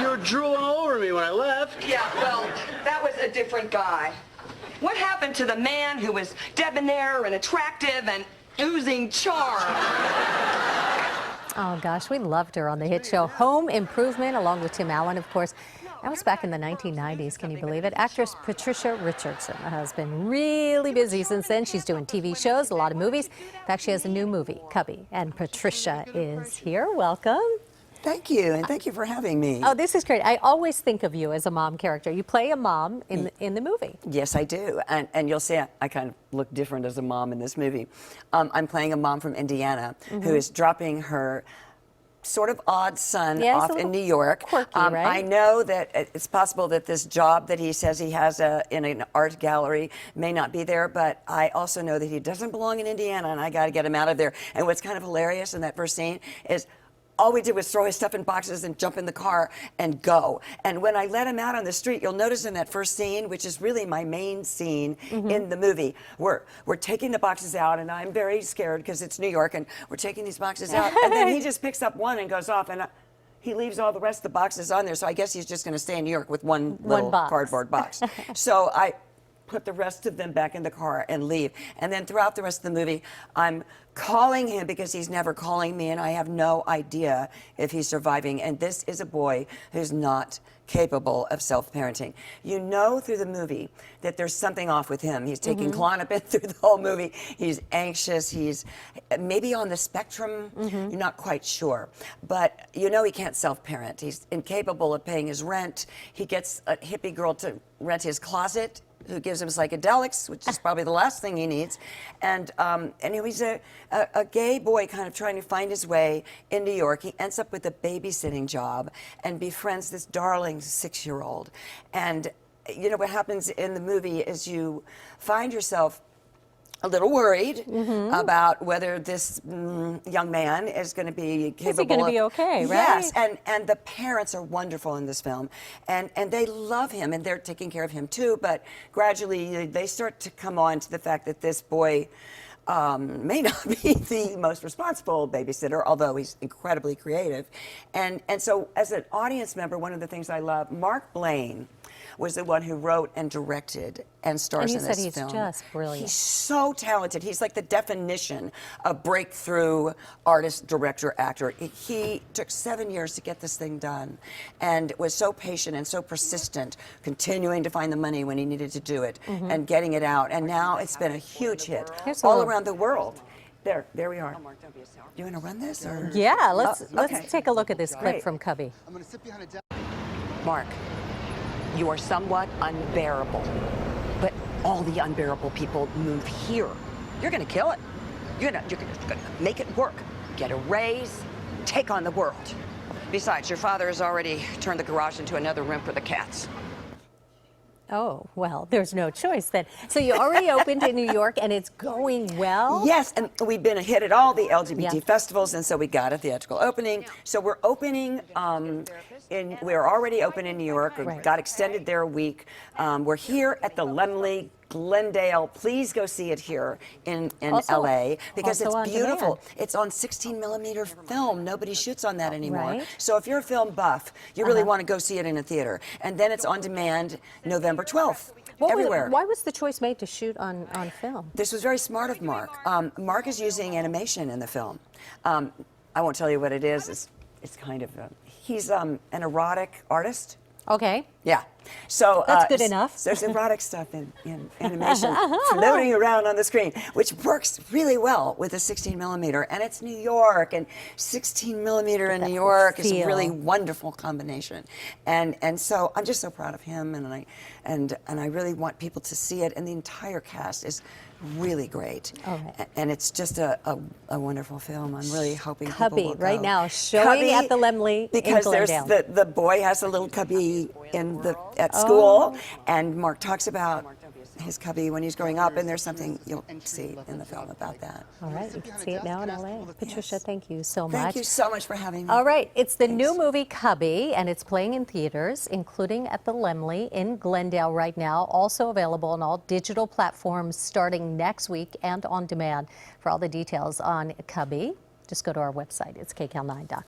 You were drooling all over me when I left. Yeah, well, that was a different guy. What happened to the man who was debonair and attractive and oozing charm? Oh, gosh, we loved her on the hit show Home Improvement, along with Tim Allen, of course. That was back in the 1990s. Can you believe it? Actress Patricia Richardson has been really busy since then. She's doing TV shows, a lot of movies. In fact, she has a new movie, Cubby, and Patricia is here. Welcome. Thank you, and thank you for having me. Oh, this is great. I always think of you as a mom character. You play a mom in the movie. Yes, I do, and you'll see I kind of look different as a mom in this movie. I'm playing a mom from Indiana who is dropping her sort of odd son off in New York. Quirky, right? I know that it's possible that this job that he says he has in an art gallery may not be there, but I also know that he doesn't belong in Indiana, and I got to get him out of there. And what's kind of hilarious in that first scene is all we did was throw his stuff in boxes and jump in the car and go. And when I let him out on the street, you'll notice in that first scene, which is really my main scene in the movie, we're taking the boxes out, and I'm very scared because it's New York, and we're taking these boxes out, and then he just picks up one and goes off, and he leaves all the rest of the boxes on there. So I guess he's just going to stay in New York with one little cardboard box. So I put the rest of them back in the car and leave. And then throughout the rest of the movie, I'm calling him because he's never calling me, and I have no idea if he's surviving. And this is a boy who's not capable of self-parenting. You know through the movie that there's something off with him. He's taking Klonopin through the whole movie. He's anxious. He's maybe on the spectrum. You're not quite sure. But you know he can't self-parent. He's incapable of paying his rent. He gets a hippie girl to rent his closet, who gives him psychedelics, which is probably the last thing he needs. And he's a gay boy kind of trying to find his way in New York. He ends up with a babysitting job and befriends this darling 6-year-old. And you know what happens in the movie is you find yourself a little worried about whether this young man is going to be capable. Is he going to be okay, right? Yes, and the parents are wonderful in this film, and they love him, and they're taking care of him too, but gradually they start to come on to the fact that this boy may not be the most responsible babysitter, although he's incredibly creative. And so as an audience member, one of the things I love, Mark Blaine was the one who wrote and directed and stars in this film. And you said he's just brilliant. He's so talented. He's like the definition of breakthrough artist, director, actor. He took 7 years to get this thing done and was so patient and so persistent, continuing to find the money when he needed to do it and getting it out. And now it's been a huge hit all around the world. There we are. You want to run this? Or? Yeah, let's take a look at this clip from Cubby. I'm going to sit behind a desk. Mark, you are somewhat unbearable, but all the unbearable people move here. You're going to kill it. You're going to make it work. Get a raise, take on the world. Besides, your father has already turned the garage into another room for the cats. Oh, well, there's no choice then. So you already opened in New York, and it's going well? Yes, and we've been a hit at all the LGBT festivals, and so we got a theatrical opening. So we're opening, we're already open in New York. We got extended there a week. We're here at the Lemley Glendale. Please go see it here in LA because it's beautiful. It's on 16mm film. Nobody shoots on that anymore. So if you're a film buff, you really want to go see it in a theater. And then it's on demand November 12th. Everywhere. Why was the choice made to shoot on film? This was very smart of Mark. Mark is using animation in the film. I won't tell you what it is. It's kind of, he's an erotic artist. Okay. Yeah. So that's good enough. So there's erotic stuff in animation floating around on the screen, which works really well with a 16mm. And it's New York, and 16mm in New York is a really wonderful combination. And so I'm just so proud of him, and I really want people to see it. And the entire cast is really great. And it's just a wonderful film. I'm really hoping Cubby people will go. Right now, showing at the Lemley because in Glendale. There's the boy has a little cubby at school, and Mark talks about his cubby when he's growing up, and there's something you'll see in the film about that. All right, you can see it now in LA. Patricia, thank you so much. Thank you so much for having me. All right, it's the new movie Cubby, and it's playing in theaters, including at the Lemley in Glendale right now. Also available on all digital platforms starting next week and on demand. For all the details on Cubby, just go to our website. It's kcal9.com.